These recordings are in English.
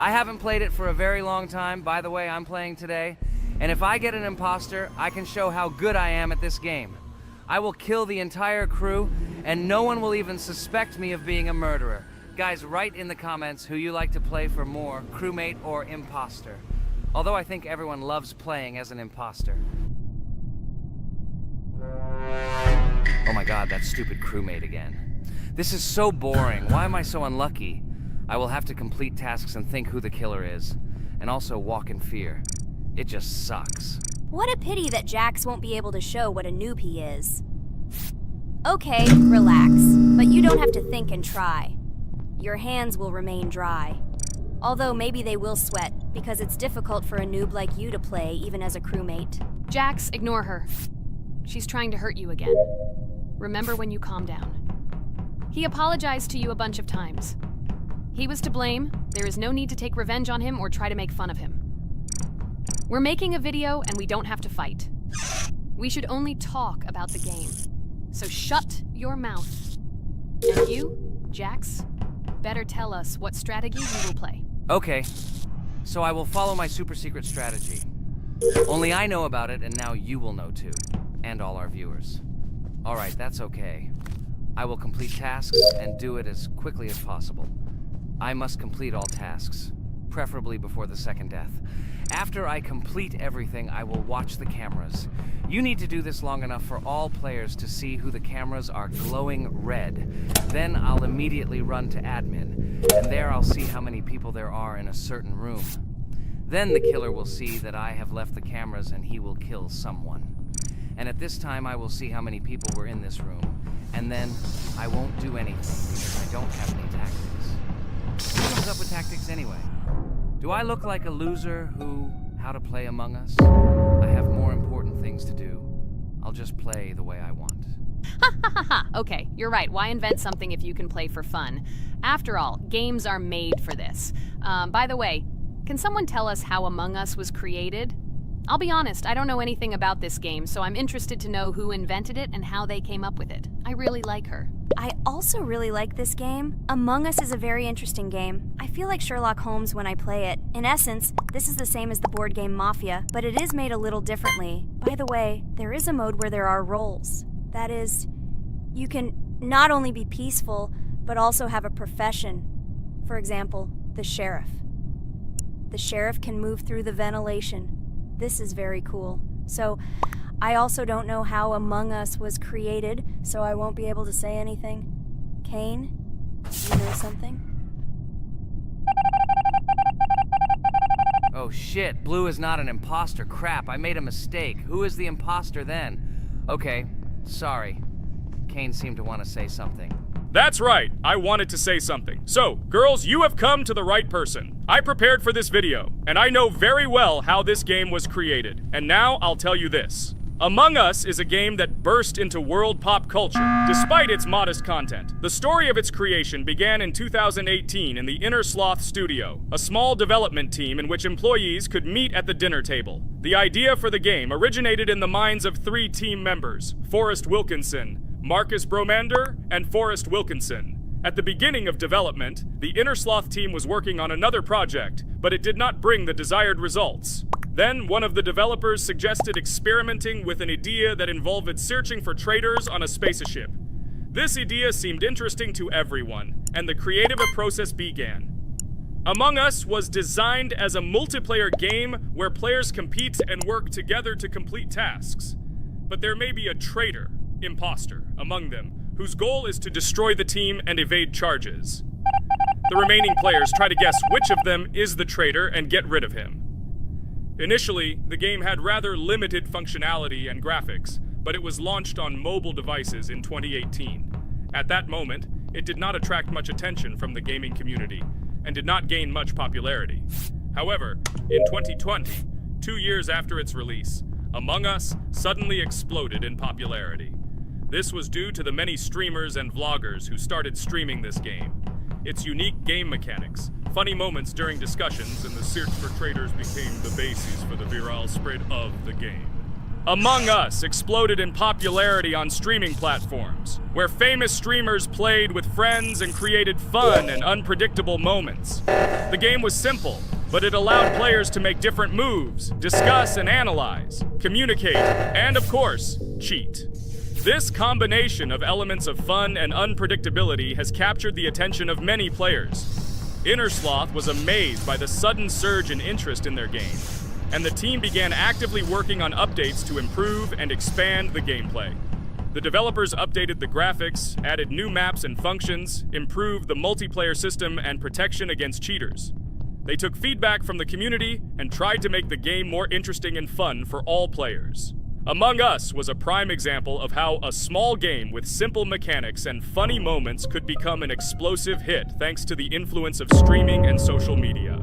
I haven't played it for a very long time. By the way, I'm playing today. And if I get an imposter, I can show how good I am at this game. I will kill the entire crew, and no one will even suspect me of being a murderer. Guys, write in the comments who you like to play for more, crewmate or imposter. Although I think everyone loves playing as an imposter. Oh my god, that stupid crewmate again. This is so boring. Why am I so unlucky? I will have to complete tasks and think who the killer is, and also walk in fear. It just sucks. What a pity that Jax won't be able to show what a noob he is. Okay, relax, but you don't have to think and try. Your hands will remain dry. Although maybe they will sweat, because it's difficult for a noob like you to play, even as a crewmate. Jax, ignore her. She's trying to hurt you again. Remember when you calm down. He apologized to you a bunch of times. He was to blame. There is no need to take revenge on him or try to make fun of him. We're making a video and we don't have to fight. We should only talk about the game. So shut your mouth. And you, Jax, better tell us what strategy you will play. Okay, so I will follow my super secret strategy. Only I know about it, and now you will know too. And all our viewers. Alright, that's okay. I will complete tasks and do it as quickly as possible. I must complete all tasks, preferably before the second death. After I complete everything, I will watch the cameras. You need to do this long enough for all players to see who the cameras are glowing red. Then I'll immediately run to admin, and there I'll see how many people there are in a certain room. Then the killer will see that I have left the cameras and he will kill someone. And at this time I will see how many people were in this room. And then I won't do anything because I don't have any tactics. Who comes up with tactics anyway? Do I look like a loser who, how to play Among Us? I have more important things to do. I'll just play the way I want. Ha ha ha ha! Okay, you're right. Why invent something if you can play for fun? After all, games are made for this. By the way, can someone tell us how Among Us was created? I'll be honest, I don't know anything about this game, so I'm interested to know who invented it and how they came up with it. I really like her. I also really like this game. Among Us is a very interesting game. I feel like Sherlock Holmes when I play it. In essence, this is the same as the board game Mafia, but it is made a little differently. By the way, there is a mode where there are roles. That is, you can not only be peaceful, but also have a profession. For example, the sheriff. The sheriff can move through the ventilation. This is very cool. So, I also don't know how Among Us was created, so I won't be able to say anything. Kane, you know something? Oh shit, Blue is not an imposter. Crap, I made a mistake. Who is the imposter then? Okay, sorry. Kane seemed to want to say something. That's right, I wanted to say something. So, girls, you have come to the right person. I prepared for this video, and I know very well how this game was created. And now I'll tell you this. Among Us is a game that burst into world pop culture, despite its modest content. The story of its creation began in 2018 in the Inner Sloth Studio, a small development team in which employees could meet at the dinner table. The idea for the game originated in the minds of 3 team members, Forrest Wilkinson, Marcus Bromander, and Forrest Wilkinson. At the beginning of development, the Inner Sloth team was working on another project, but it did not bring the desired results. Then, one of the developers suggested experimenting with an idea that involved searching for traitors on a spaceship. This idea seemed interesting to everyone, and the creative process began. Among Us was designed as a multiplayer game where players compete and work together to complete tasks. But there may be a traitor, imposter, among them, whose goal is to destroy the team and evade charges. The remaining players try to guess which of them is the traitor and get rid of him. Initially, the game had rather limited functionality and graphics, but it was launched on mobile devices in 2018. At that moment, it did not attract much attention from the gaming community, and did not gain much popularity. However, in 2020, 2 years after its release, Among Us suddenly exploded in popularity. This was due to the many streamers and vloggers who started streaming this game. Its unique game mechanics, funny moments during discussions, and the search for traitors became the basis for the viral spread of the game. Among Us exploded in popularity on streaming platforms, where famous streamers played with friends and created fun and unpredictable moments. The game was simple, but it allowed players to make different moves, discuss and analyze, communicate, and of course, cheat. This combination of elements of fun and unpredictability has captured the attention of many players. Innersloth was amazed by the sudden surge in interest in their game, and the team began actively working on updates to improve and expand the gameplay. The developers updated the graphics, added new maps and functions, improved the multiplayer system and protection against cheaters. They took feedback from the community and tried to make the game more interesting and fun for all players. Among Us was a prime example of how a small game with simple mechanics and funny moments could become an explosive hit thanks to the influence of streaming and social media.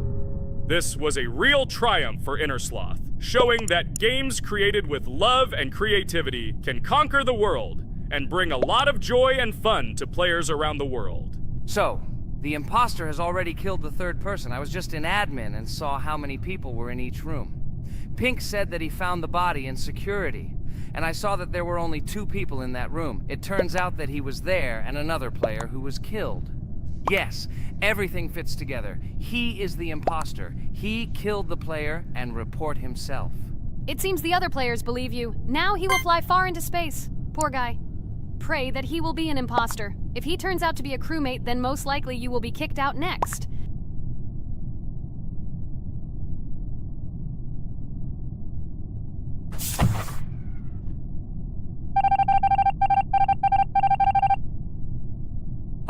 This was a real triumph for Innersloth, showing that games created with love and creativity can conquer the world and bring a lot of joy and fun to players around the world. So, the imposter has already killed the third person. I was just in admin and saw how many people were in each room. Pink said that he found the body in security, and I saw that there were only 2 people in that room. It turns out that he was there and another player who was killed. Yes, everything fits together. He is the imposter. He killed the player and report himself. It seems the other players believe you. Now he will fly far into space. Poor guy. Pray that he will be an imposter. If he turns out to be a crewmate, then most likely you will be kicked out next.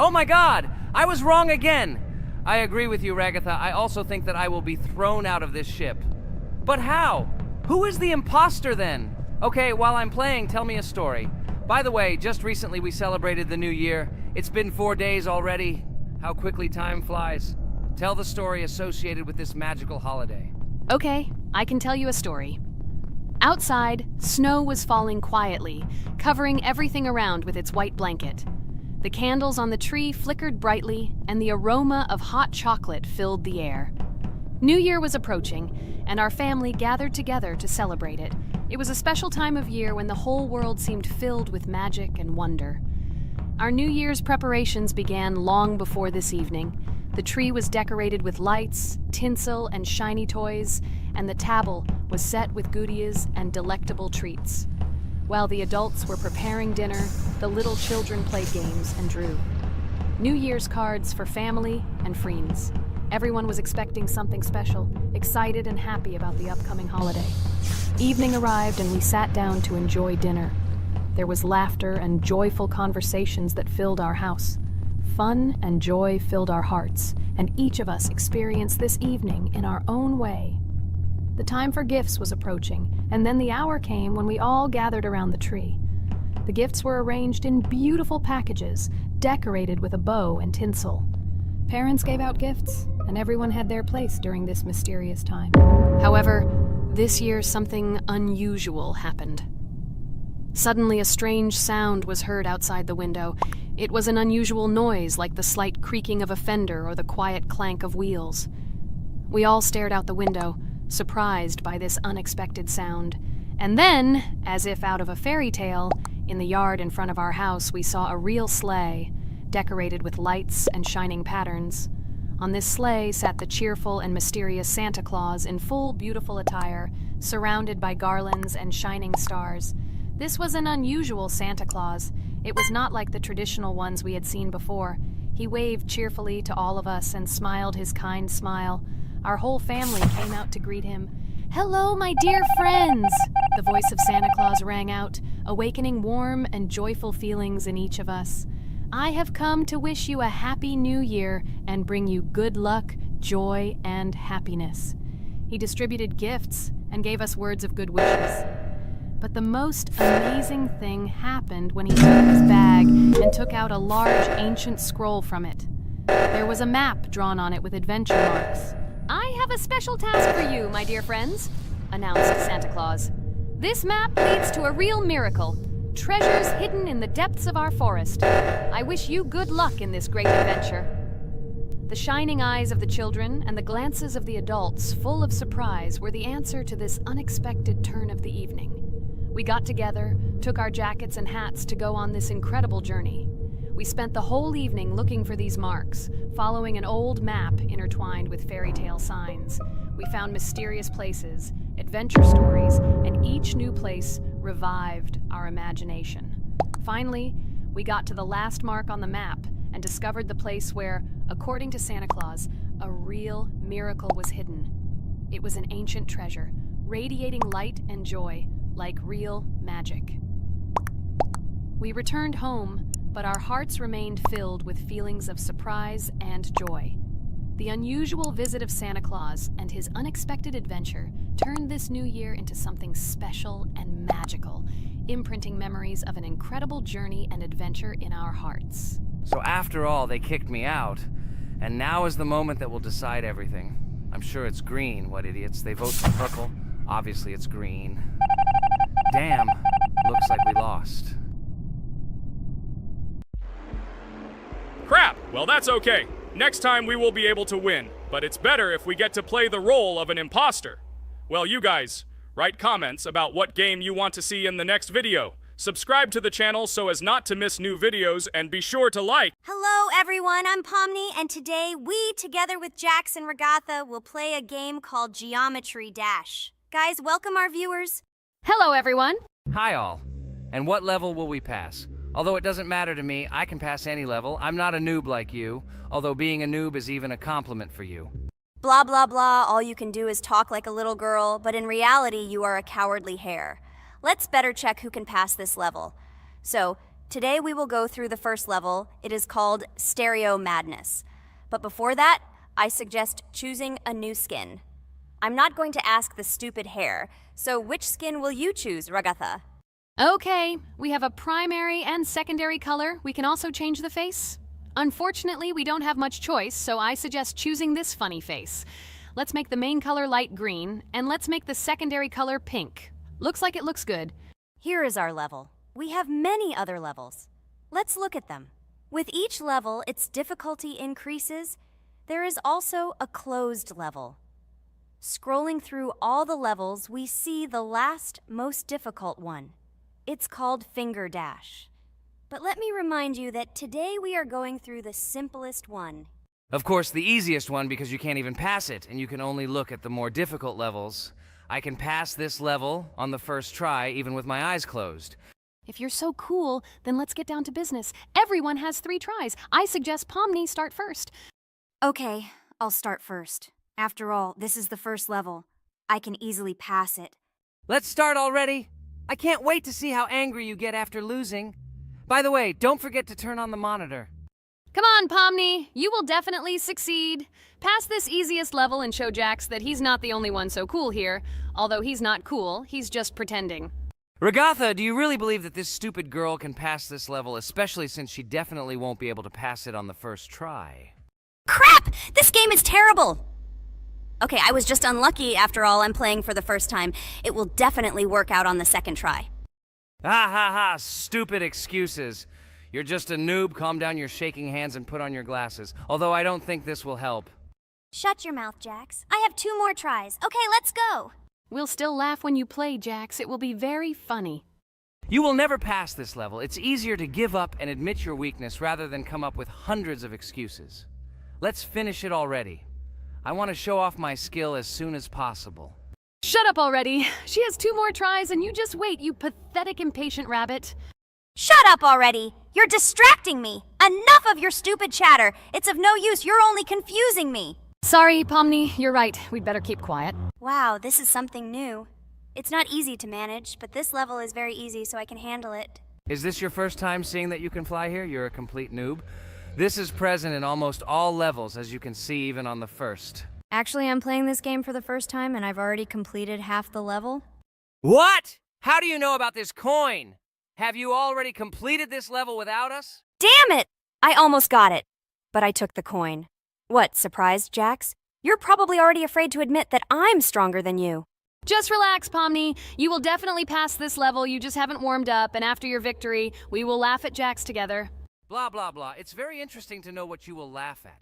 Oh my god! I was wrong again! I agree with you, Ragatha. I also think that I will be thrown out of this ship. But how? Who is the imposter then? Okay, while I'm playing, tell me a story. By the way, just recently we celebrated the new year. It's been 4 days already. How quickly time flies. Tell the story associated with this magical holiday. Okay, I can tell you a story. Outside, snow was falling quietly, covering everything around with its white blanket. The candles on the tree flickered brightly, and the aroma of hot chocolate filled the air. New Year was approaching, and our family gathered together to celebrate it. It was a special time of year when the whole world seemed filled with magic and wonder. Our New Year's preparations began long before this evening. The tree was decorated with lights, tinsel, and shiny toys, and the table was set with goodies and delectable treats. While the adults were preparing dinner, the little children played games and drew. New Year's cards for family and friends. Everyone was expecting something special, excited and happy about the upcoming holiday. Evening arrived and we sat down to enjoy dinner. There was laughter and joyful conversations that filled our house. Fun and joy filled our hearts, and each of us experienced this evening in our own way. The time for gifts was approaching, and then the hour came when we all gathered around the tree. The gifts were arranged in beautiful packages, decorated with a bow and tinsel. Parents gave out gifts, and everyone had their place during this mysterious time. However, this year something unusual happened. Suddenly a strange sound was heard outside the window. It was an unusual noise, like the slight creaking of a fender or the quiet clank of wheels. We all stared out the window, surprised by this unexpected sound. And then, as if out of a fairy tale, in the yard in front of our house we saw a real sleigh, decorated with lights and shining patterns. On this sleigh sat the cheerful and mysterious Santa Claus in full beautiful attire, surrounded by garlands and shining stars. This was an unusual Santa Claus. It was not like the traditional ones we had seen before. He waved cheerfully to all of us and smiled his kind smile. Our whole family came out to greet him. "Hello, my dear friends!" The voice of Santa Claus rang out, awakening warm and joyful feelings in each of us. "I have come to wish you a happy new year and bring you good luck, joy, and happiness." He distributed gifts and gave us words of good wishes. But the most amazing thing happened when he took his bag and took out a large ancient scroll from it. There was a map drawn on it with adventure marks. "I have a special task for you, my dear friends," announced Santa Claus. "This map leads to a real miracle. Treasures hidden in the depths of our forest. I wish you good luck in this great adventure." The shining eyes of the children and the glances of the adults, full of surprise, were the answer to this unexpected turn of the evening. We got together, took our jackets and hats to go on this incredible journey. We spent the whole evening looking for these marks, following an old map intertwined with fairy tale signs. We found mysterious places, adventure stories, and each new place revived our imagination. Finally, we got to the last mark on the map and discovered the place where, according to Santa Claus, a real miracle was hidden. It was an ancient treasure, radiating light and joy like real magic. We returned home, but our hearts remained filled with feelings of surprise and joy. The unusual visit of Santa Claus and his unexpected adventure turned this new year into something special and magical, imprinting memories of an incredible journey and adventure in our hearts. So after all, they kicked me out, and now is the moment that will decide everything. I'm sure it's green, what idiots. They vote for purple. Obviously it's green. Damn, looks like we lost. Crap! Well, that's okay. Next time we will be able to win, but it's better if we get to play the role of an imposter. Well, you guys, write comments about what game you want to see in the next video. Subscribe to the channel so as not to miss new videos, and be sure to like. Hello, everyone. I'm Pomni, and today we, together with Jax and Regatha, will play a game called Geometry Dash. Guys, welcome our viewers. Hello, everyone. Hi all. And what level will we pass? Although it doesn't matter to me, I can pass any level. I'm not a noob like you, although being a noob is even a compliment for you. Blah, blah, blah. All you can do is talk like a little girl, but in reality, you are a cowardly hare. Let's better check who can pass this level. So, today we will go through the first level. It is called Stereo Madness. But before that, I suggest choosing a new skin. I'm not going to ask the stupid hare, so which skin will you choose, Regatha? Okay, we have a primary and secondary color. We can also change the face. Unfortunately, we don't have much choice, so I suggest choosing this funny face. Let's make the main color light green, and let's make the secondary color pink. Looks like it looks good. Here is our level. We have many other levels. Let's look at them. With each level, its difficulty increases. There is also a closed level. Scrolling through all the levels, we see the last, most difficult one. It's called Finger Dash. But let me remind you that today we are going through the simplest one. Of course, the easiest one because you can't even pass it, and you can only look at the more difficult levels. I can pass this level on the first try, even with my eyes closed. If you're so cool, then let's get down to business. Everyone has 3 tries. I suggest Pomni start first. Okay, I'll start first. After all, this is the first level. I can easily pass it. Let's start already. I can't wait to see how angry you get after losing. By the way, don't forget to turn on the monitor. Come on, Pomni. You will definitely succeed. Pass this easiest level and show Jax that he's not the only one so cool here. Although he's not cool, he's just pretending. Regatha, do you really believe that this stupid girl can pass this level, especially since she definitely won't be able to pass it on the first try? Crap! This game is terrible! Okay, I was just unlucky. After all, I'm playing for the first time. It will definitely work out on the second try. Ha ha ha, stupid excuses. You're just a noob, calm down your shaking hands and put on your glasses. Although I don't think this will help. Shut your mouth, Jax. I have 2 more tries. Okay, let's go! We'll still laugh when you play, Jax. It will be very funny. You will never pass this level. It's easier to give up and admit your weakness rather than come up with hundreds of excuses. Let's finish it already. I want to show off my skill as soon as possible. Shut up already. She has 2 more tries and you just wait, you pathetic impatient rabbit. Shut up already! You're distracting me! Enough of your stupid chatter! It's of no use, you're only confusing me! Sorry, Pomni, you're right. We'd better keep quiet. Wow, this is something new. It's not easy to manage, but this level is very easy, so I can handle it. Is this your first time seeing that you can fly here? You're a complete noob. This is present in almost all levels, as you can see even on the first. Actually, I'm playing this game for the first time, and I've already completed half the level. What? How do you know about this coin? Have you already completed this level without us? Damn it! I almost got it, but I took the coin. What, surprised, Jax? You're probably already afraid to admit that I'm stronger than you. Just relax, Pomni. You will definitely pass this level, you just haven't warmed up, and after your victory, we will laugh at Jax together. Blah, blah, blah. It's very interesting to know what you will laugh at.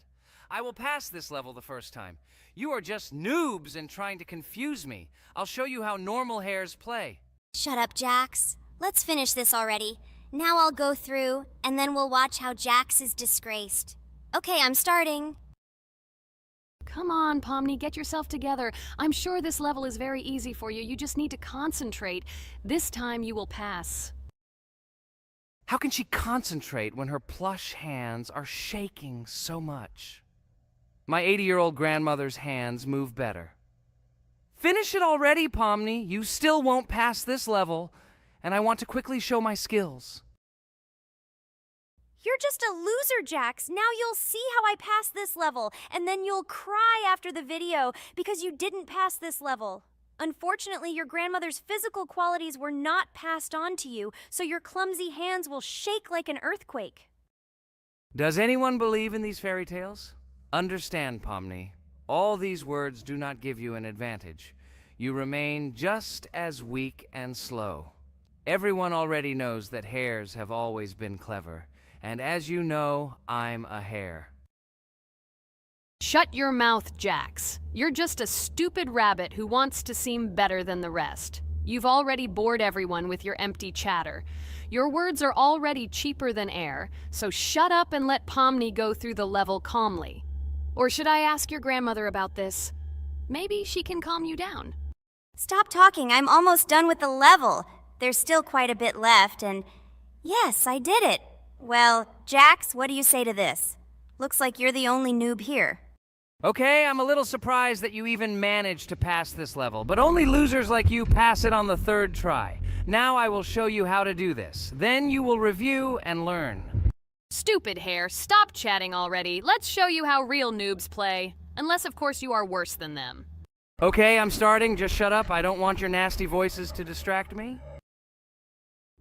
I will pass this level the first time. You are just noobs and trying to confuse me. I'll show you how normal hares play. Shut up, Jax. Let's finish this already. Now I'll go through, and then we'll watch how Jax is disgraced. Okay, I'm starting. Come on, Pomni, get yourself together. I'm sure this level is very easy for you. You just need to concentrate. This time you will pass. How can she concentrate when her plush hands are shaking so much? My 80-year-old grandmother's hands move better. Finish it already, Pomni. You still won't pass this level, and I want to quickly show my skills. You're just a loser, Jax. Now you'll see how I pass this level, and then you'll cry after the video because you didn't pass this level. Unfortunately, your grandmother's physical qualities were not passed on to you, so your clumsy hands will shake like an earthquake. Does anyone believe in these fairy tales? Understand, Pomni. All these words do not give you an advantage. You remain just as weak and slow. Everyone already knows that hares have always been clever. And as you know, I'm a hare. Shut your mouth, Jax. You're just a stupid rabbit who wants to seem better than the rest. You've already bored everyone with your empty chatter. Your words are already cheaper than air, so shut up and let Pomni go through the level calmly. Or should I ask your grandmother about this? Maybe she can calm you down. Stop talking. I'm almost done with the level. There's still quite a bit left, and yes, I did it. Well, Jax, what do you say to this? Looks like you're the only noob here. Okay, I'm a little surprised that you even managed to pass this level, but only losers like you pass it on the third try. Now I will show you how to do this. Then you will review and learn. Stupid hare, stop chatting already. Let's show you how real noobs play. Unless, of course, you are worse than them. Okay, I'm starting. Just shut up. I don't want your nasty voices to distract me.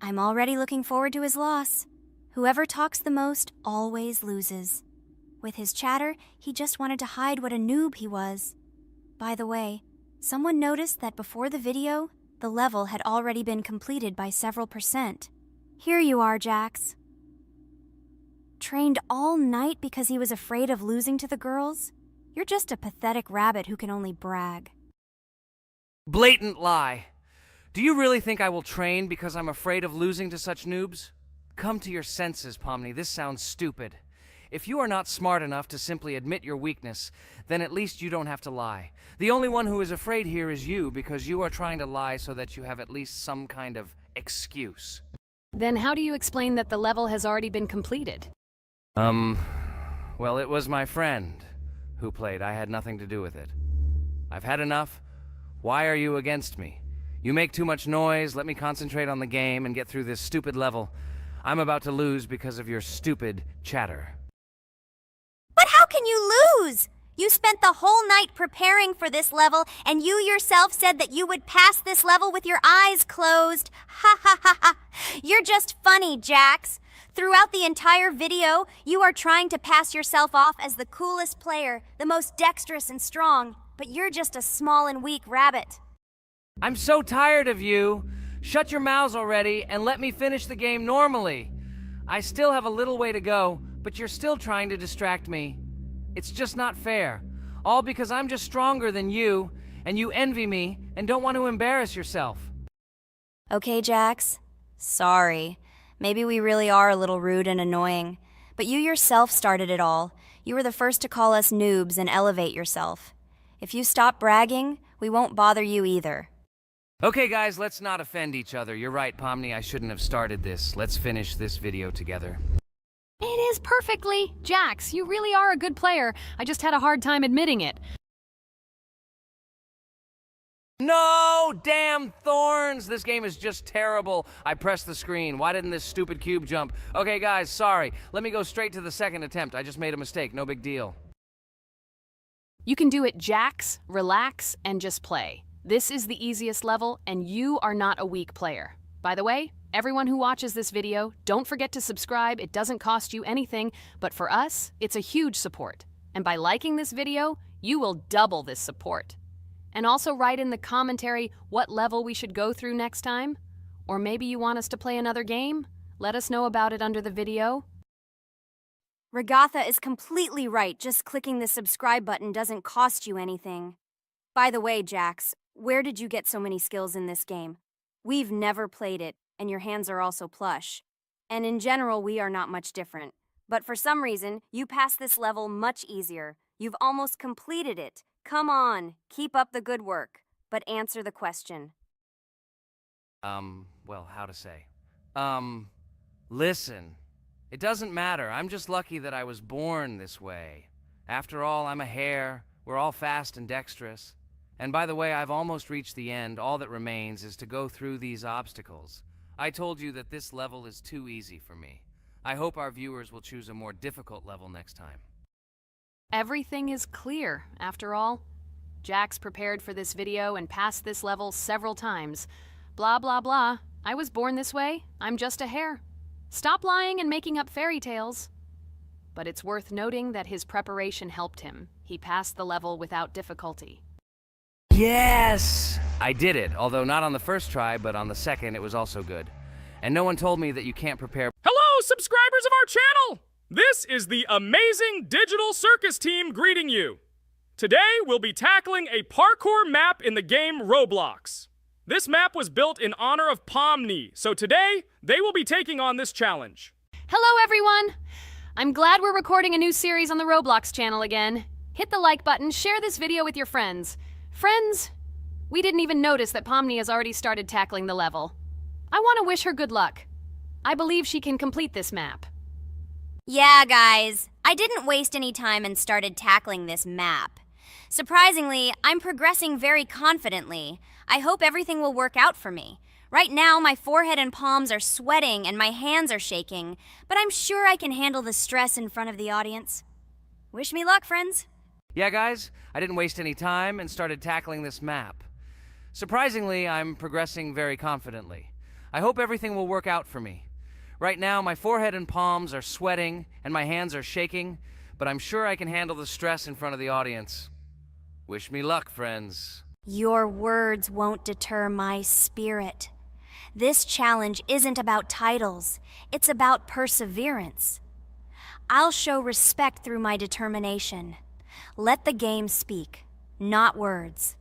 I'm already looking forward to his loss. Whoever talks the most always loses. With his chatter, he just wanted to hide what a noob he was. By the way, someone noticed that before the video, the level had already been completed by several %. Here you are, Jax. Trained all night because he was afraid of losing to the girls? You're just a pathetic rabbit who can only brag. Blatant lie. Do you really think I will train because I'm afraid of losing to such noobs? Come to your senses, Pomni. This sounds stupid. If you are not smart enough to simply admit your weakness, then at least you don't have to lie. The only one who is afraid here is you, because you are trying to lie so that you have at least some kind of excuse. Then how do you explain that the level has already been completed? Well, it was my friend who played. I had nothing to do with it. I've had enough. Why are you against me? You make too much noise. Let me concentrate on the game and get through this stupid level. I'm about to lose because of your stupid chatter. But how can you lose? You spent the whole night preparing for this level, and you yourself said that you would pass this level with your eyes closed. Ha ha ha ha. You're just funny, Jax. Throughout the entire video, you are trying to pass yourself off as the coolest player, the most dexterous and strong, but you're just a small and weak rabbit. I'm so tired of you. Shut your mouths already and let me finish the game normally. I still have a little way to go, but you're still trying to distract me. It's just not fair. All because I'm just stronger than you, and you envy me and don't want to embarrass yourself. Okay, Jax. Sorry. Maybe we really are a little rude and annoying. But you yourself started it all. You were the first to call us noobs and elevate yourself. If you stop bragging, we won't bother you either. Okay, guys, let's not offend each other. You're right, Pomni, I shouldn't have started this. Let's finish this video together. It is perfectly. Jax, you really are a good player. I just had a hard time admitting it. No! Damn thorns! This game is just terrible. I pressed the screen. Why didn't this stupid cube jump? Okay, guys, sorry. Let me go straight to the second attempt. I just made a mistake. No big deal. You can do it, Jax, relax, and just play. This is the easiest level, and you are not a weak player. By the way, everyone who watches this video, don't forget to subscribe. It doesn't cost you anything, but for us, it's a huge support. And by liking this video, you will double this support. And also write in the commentary what level we should go through next time. Or maybe you want us to play another game? Let us know about it under the video. Regatha is completely right. Just clicking the subscribe button doesn't cost you anything. By the way, Jax, where did you get so many skills in this game? We've never played it, and your hands are also plush. And in general, we are not much different. But for some reason, you passed this level much easier. You've almost completed it. Come on, keep up the good work, but answer the question. Well, how to say? Listen. It doesn't matter. I'm just lucky that I was born this way. After all, I'm a hare. We're all fast and dexterous. And by the way, I've almost reached the end. All that remains is to go through these obstacles. I told you that this level is too easy for me. I hope our viewers will choose a more difficult level next time. Everything is clear, after all. Jax prepared for this video and passed this level several times. Blah, blah, blah. I was born this way. I'm just a hare. Stop lying and making up fairy tales. But it's worth noting that his preparation helped him. He passed the level without difficulty. Yes! I did it, although not on the first try, but on the second it was also good. And no one told me that you can't prepare. Hello, subscribers of our channel! This is the amazing digital circus team greeting you. Today, we'll be tackling a parkour map in the game Roblox. This map was built in honor of Pomni, so today, they will be taking on this challenge. Hello, everyone! I'm glad we're recording a new series on the Roblox channel again. Hit the like button, share this video with your friends. Friends, we didn't even notice that Pomni has already started tackling the level. I want to wish her good luck. I believe she can complete this map. Yeah, guys, I didn't waste any time and started tackling this map. Surprisingly, I'm progressing very confidently. I hope everything will work out for me. Right now, my forehead and palms are sweating and my hands are shaking, but I'm sure I can handle the stress in front of the audience. Wish me luck, friends. Yeah, guys, I didn't waste any time and started tackling this map. Surprisingly, I'm progressing very confidently. I hope everything will work out for me. Right now, my forehead and palms are sweating and my hands are shaking, but I'm sure I can handle the stress in front of the audience. Wish me luck, friends. Your words won't deter my spirit. This challenge isn't about titles. It's about perseverance. I'll show respect through my determination. Let the game speak, not words.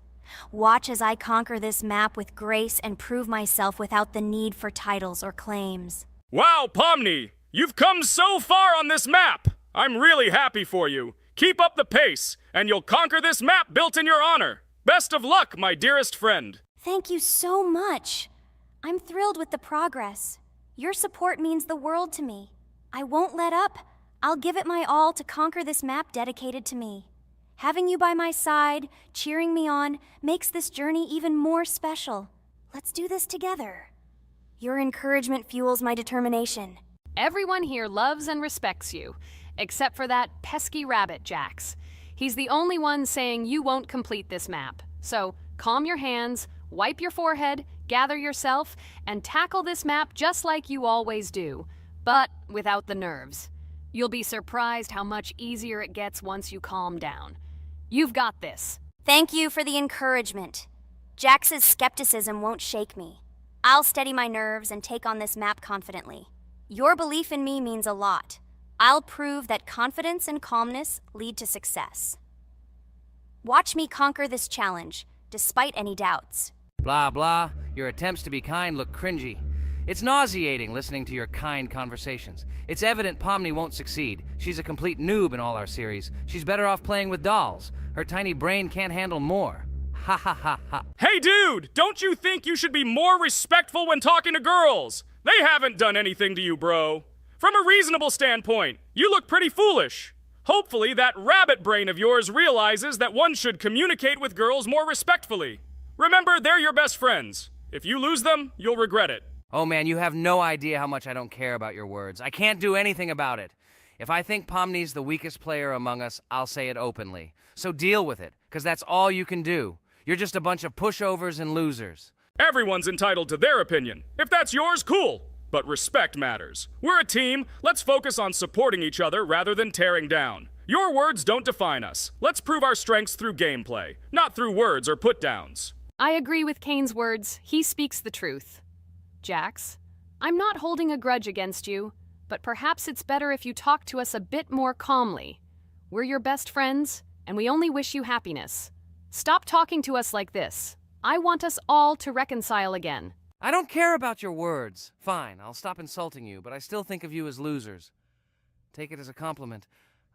Watch as I conquer this map with grace and prove myself without the need for titles or claims. Wow, Pomni! You've come so far on this map! I'm really happy for you. Keep up the pace, and you'll conquer this map built in your honor. Best of luck, my dearest friend. Thank you so much. I'm thrilled with the progress. Your support means the world to me. I won't let up. I'll give it my all to conquer this map dedicated to me. Having you by my side, cheering me on, makes this journey even more special. Let's do this together. Your encouragement fuels my determination. Everyone here loves and respects you, except for that pesky rabbit, Jax. He's the only one saying you won't complete this map. So, calm your hands, wipe your forehead, gather yourself, and tackle this map just like you always do, but without the nerves. You'll be surprised how much easier it gets once you calm down. You've got this. Thank you for the encouragement. Jax's skepticism won't shake me. I'll steady my nerves and take on this map confidently. Your belief in me means a lot. I'll prove that confidence and calmness lead to success. Watch me conquer this challenge, despite any doubts. Blah, blah. Your attempts to be kind look cringy. It's nauseating listening to your kind conversations. It's evident Pomni won't succeed. She's a complete noob in all our series. She's better off playing with dolls. Her tiny brain can't handle more. Ha ha ha ha. Hey, dude! Don't you think you should be more respectful when talking to girls? They haven't done anything to you, bro. From a reasonable standpoint, you look pretty foolish. Hopefully that rabbit brain of yours realizes that one should communicate with girls more respectfully. Remember, they're your best friends. If you lose them, you'll regret it. Oh man, you have no idea how much I don't care about your words. I can't do anything about it. If I think Pomni's the weakest player among us, I'll say it openly. So deal with it, because that's all you can do. You're just a bunch of pushovers and losers. Everyone's entitled to their opinion. If that's yours, cool. But respect matters. We're a team. Let's focus on supporting each other rather than tearing down. Your words don't define us. Let's prove our strengths through gameplay, not through words or put-downs. I agree with Kane's words. He speaks the truth. Jax, I'm not holding a grudge against you, but perhaps it's better if you talk to us a bit more calmly. We're your best friends, and we only wish you happiness. Stop talking to us like this. I want us all to reconcile again. I don't care about your words. Fine, I'll stop insulting you, but I still think of you as losers. Take it as a compliment.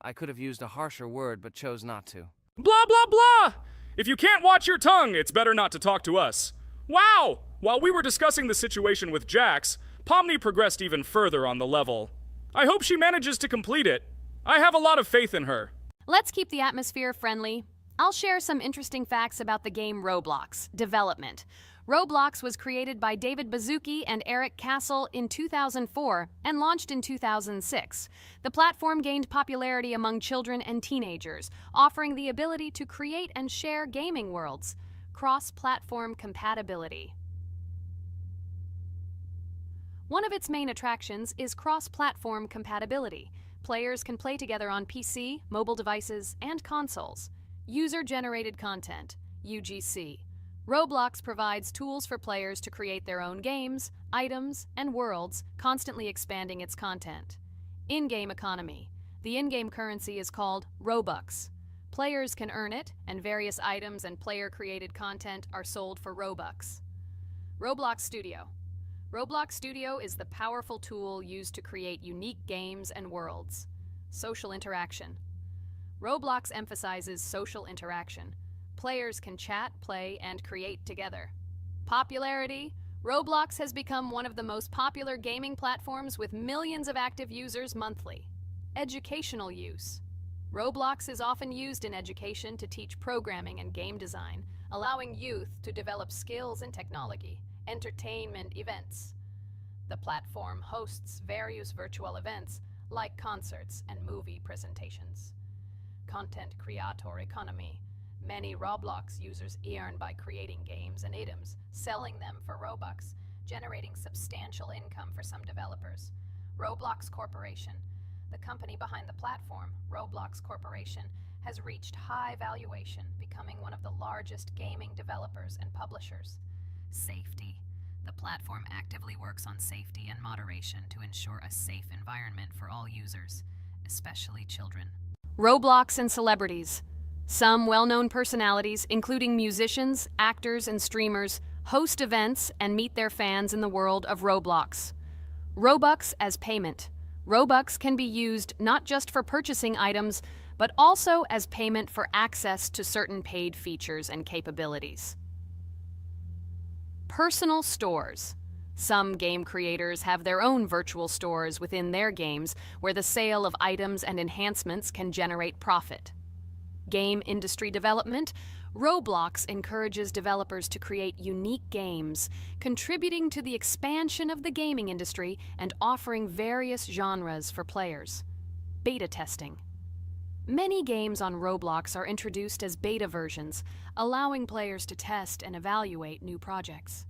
I could have used a harsher word, but chose not to. Blah, blah, blah! If you can't watch your tongue, it's better not to talk to us. Wow! While we were discussing the situation with Jax, Pomni progressed even further on the level. I hope she manages to complete it. I have a lot of faith in her. Let's keep the atmosphere friendly. I'll share some interesting facts about the game Roblox development. Roblox was created by David Baszucki and Eric Castle in 2004 and launched in 2006. The platform gained popularity among children and teenagers, offering the ability to create and share gaming worlds. Cross-platform compatibility. One of its main attractions is cross-platform compatibility. Players can play together on PC, mobile devices, and consoles. User-generated content, UGC. Roblox provides tools for players to create their own games, items, and worlds, constantly expanding its content. In-game economy. The in-game currency is called Robux. Players can earn it, and various items and player-created content are sold for Robux. Roblox Studio. Roblox Studio is the powerful tool used to create unique games and worlds. Social interaction. Roblox emphasizes social interaction. Players can chat, play, and create together. Popularity. Roblox has become one of the most popular gaming platforms with millions of active users monthly. Educational use. Roblox is often used in education to teach programming and game design, allowing youth to develop skills in technology. Entertainment events. The platform hosts various virtual events like concerts and movie presentations. Content creator economy. Many Roblox users earn by creating games and items, selling them for Robux, generating substantial income for some developers. Roblox Corporation. The company behind the platform, Roblox Corporation, has reached high valuation, becoming one of the largest gaming developers and publishers. Safety. The platform actively works on safety and moderation to ensure a safe environment for all users, especially children. Roblox and celebrities. Some well-known personalities, including musicians, actors, and streamers, host events and meet their fans in the world of Roblox. Robux as payment. Robux can be used not just for purchasing items, but also as payment for access to certain paid features and capabilities. Personal stores. Some game creators have their own virtual stores within their games where the sale of items and enhancements can generate profit. Game industry development. Roblox encourages developers to create unique games, contributing to the expansion of the gaming industry and offering various genres for players. Beta testing. Many games on Roblox are introduced as beta versions, allowing players to test and evaluate new projects.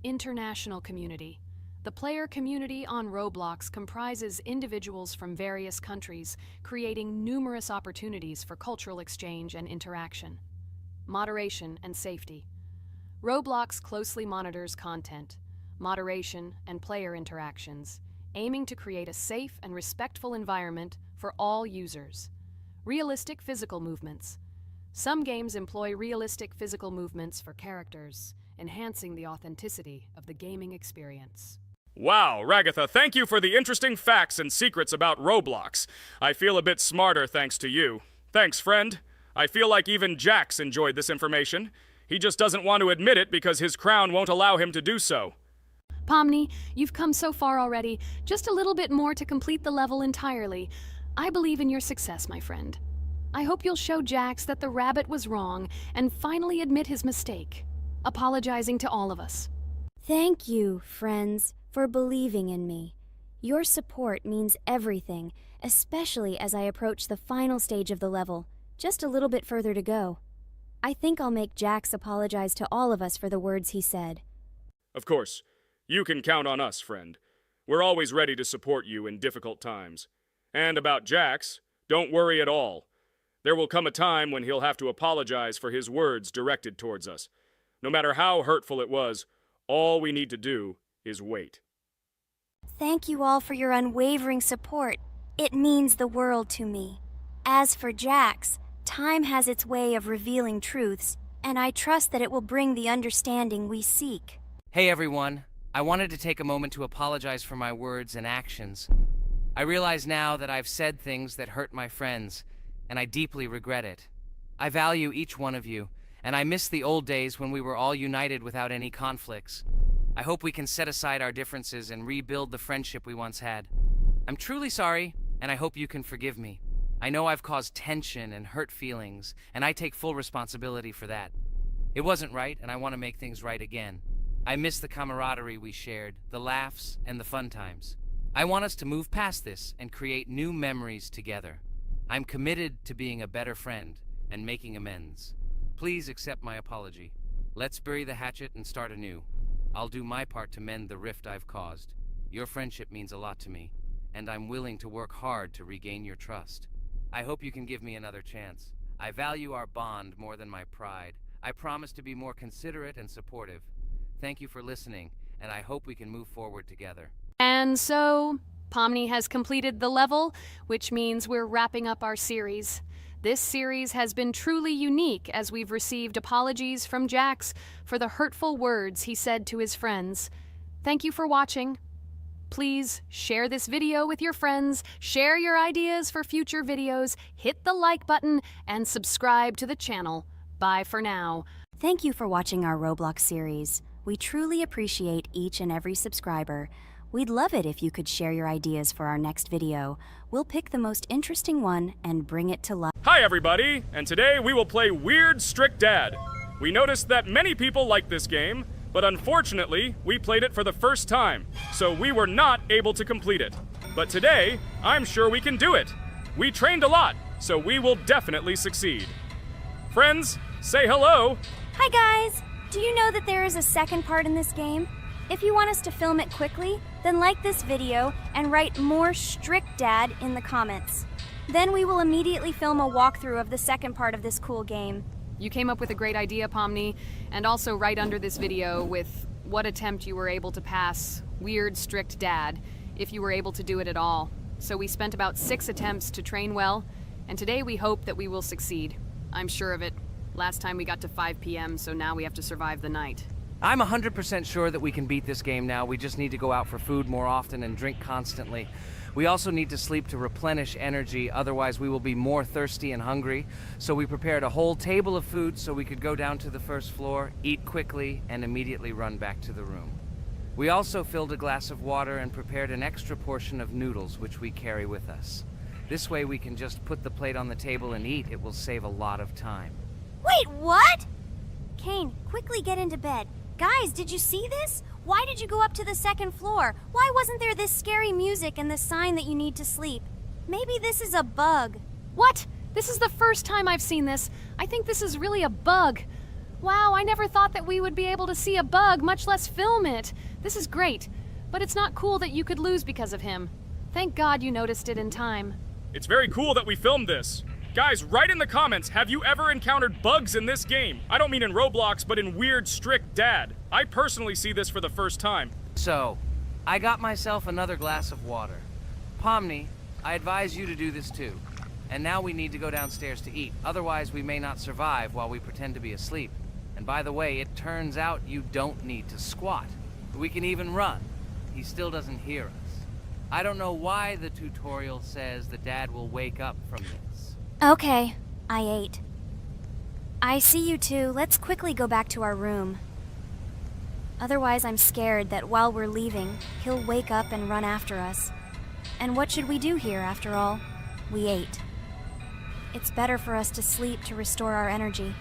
International community. The player community on Roblox comprises individuals from various countries, creating numerous opportunities for cultural exchange and interaction. Moderation and safety. Roblox closely monitors content, moderation, and player interactions, aiming to create a safe and respectful environment for all users. Realistic physical movements. Some games employ realistic physical movements for characters, enhancing the authenticity of the gaming experience. Wow, Ragatha, thank you for the interesting facts and secrets about Roblox. I feel a bit smarter thanks to you. Thanks, friend. I feel like even Jax enjoyed this information. He just doesn't want to admit it because his crown won't allow him to do so. Pomni, you've come so far already. Just a little bit more to complete the level entirely. I believe in your success, my friend. I hope you'll show Jax that the rabbit was wrong and finally admit his mistake, apologizing to all of us. Thank you, friends, for believing in me. Your support means everything, especially as I approach the final stage of the level, just a little bit further to go. I think I'll make Jax apologize to all of us for the words he said. Of course. You can count on us, friend. We're always ready to support you in difficult times. And about Jax, don't worry at all. There will come a time when he'll have to apologize for his words directed towards us. No matter how hurtful it was, all we need to do is wait. Thank you all for your unwavering support. It means the world to me. As for Jax, time has its way of revealing truths, and I trust that it will bring the understanding we seek. Hey everyone, I wanted to take a moment to apologize for my words and actions. I realize now that I've said things that hurt my friends, and I deeply regret it. I value each one of you, and I miss the old days when we were all united without any conflicts. I hope we can set aside our differences and rebuild the friendship we once had. I'm truly sorry, and I hope you can forgive me. I know I've caused tension and hurt feelings, and I take full responsibility for that. It wasn't right, and I want to make things right again. I miss the camaraderie we shared, the laughs, and the fun times. I want us to move past this and create new memories together. I'm committed to being a better friend and making amends. Please accept my apology. Let's bury the hatchet and start anew. I'll do my part to mend the rift I've caused. Your friendship means a lot to me, and I'm willing to work hard to regain your trust. I hope you can give me another chance. I value our bond more than my pride. I promise to be more considerate and supportive. Thank you for listening, and I hope we can move forward together. And so, Pomni has completed the level, which means we're wrapping up our series. This series has been truly unique as we've received apologies from Jax for the hurtful words he said to his friends. Thank you for watching. Please share this video with your friends, share your ideas for future videos, hit the like button, and subscribe to the channel. Bye for now. Thank you for watching our Roblox series. We truly appreciate each and every subscriber. We'd love it if you could share your ideas for our next video. We'll pick the most interesting one and bring it to life. Hi everybody, and today we will play Weird Strict Dad. We noticed that many people like this game, but unfortunately, we played it for the first time, so we were not able to complete it. But today, I'm sure we can do it. We trained a lot, so we will definitely succeed. Friends, say hello. Hi guys! Do you know that there is a second part in this game? If you want us to film it quickly, then like this video and write more Strict Dad in the comments. Then we will immediately film a walkthrough of the second part of this cool game. You came up with a great idea, Pomni, and also right under this video with what attempt you were able to pass Weird Strict Dad, if you were able to do it at all. So we spent about 6 attempts to train well, and today we hope that we will succeed. I'm sure of it. Last time we got to 5 p.m., so now we have to survive the night. I'm 100% sure that we can beat this game now. We just need to go out for food more often and drink constantly. We also need to sleep to replenish energy, otherwise we will be more thirsty and hungry. So we prepared a whole table of food so we could go down to the first floor, eat quickly, and immediately run back to the room. We also filled a glass of water and prepared an extra portion of noodles, which we carry with us. This way we can just put the plate on the table and eat. It will save a lot of time. Wait, what? Kane, quickly get into bed. Guys, did you see this? Why did you go up to the second floor? Why wasn't there this scary music and the sign that you need to sleep? Maybe this is a bug. What? This is the first time I've seen this. I think this is really a bug. Wow, I never thought that we would be able to see a bug, much less film it. This is great, but it's not cool that you could lose because of him. Thank God you noticed it in time. It's very cool that we filmed this. Guys, write in the comments, have you ever encountered bugs in this game? I don't mean in Roblox, but in Weird Strict Dad. I personally see this for the first time. So, I got myself another glass of water. Pomni, I advise you to do this too. And now we need to go downstairs to eat. Otherwise, we may not survive while we pretend to be asleep. And by the way, it turns out you don't need to squat. We can even run. He still doesn't hear us. I don't know why the tutorial says that Dad will wake up from this. Okay, I ate. I see you two. Let's quickly go back to our room. Otherwise, I'm scared that while we're leaving, he'll wake up and run after us. And what should we do here, after all? We ate. It's better for us to sleep to restore our energy.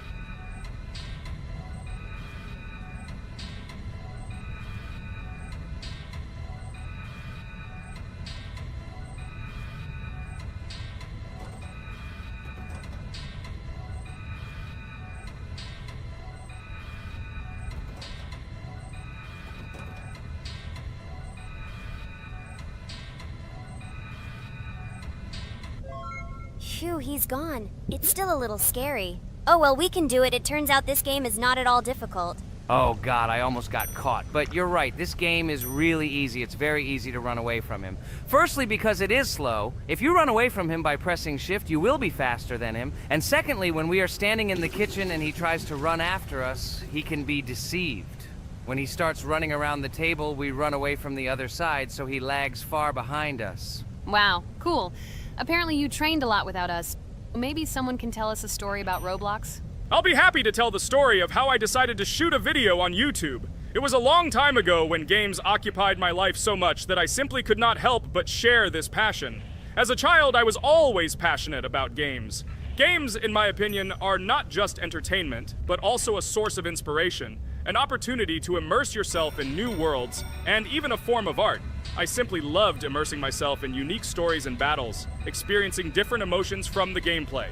Phew, he's gone. It's still a little scary. Oh well, we can do it. It turns out this game is not at all difficult. Oh God, I almost got caught. But you're right, this game is really easy. It's very easy to run away from him. Firstly, because it is slow. If you run away from him by pressing shift, you will be faster than him. And secondly, when we are standing in the kitchen and he tries to run after us, he can be deceived. When he starts running around the table, we run away from the other side so he lags far behind us. Wow, cool. Apparently you trained a lot without us. Maybe someone can tell us a story about Roblox? I'll be happy to tell the story of how I decided to shoot a video on YouTube. It was a long time ago when games occupied my life so much that I simply could not help but share this passion. As a child, I was always passionate about games. Games, in my opinion, are not just entertainment, but also a source of inspiration, an opportunity to immerse yourself in new worlds, and even a form of art. I simply loved immersing myself in unique stories and battles, experiencing different emotions from the gameplay.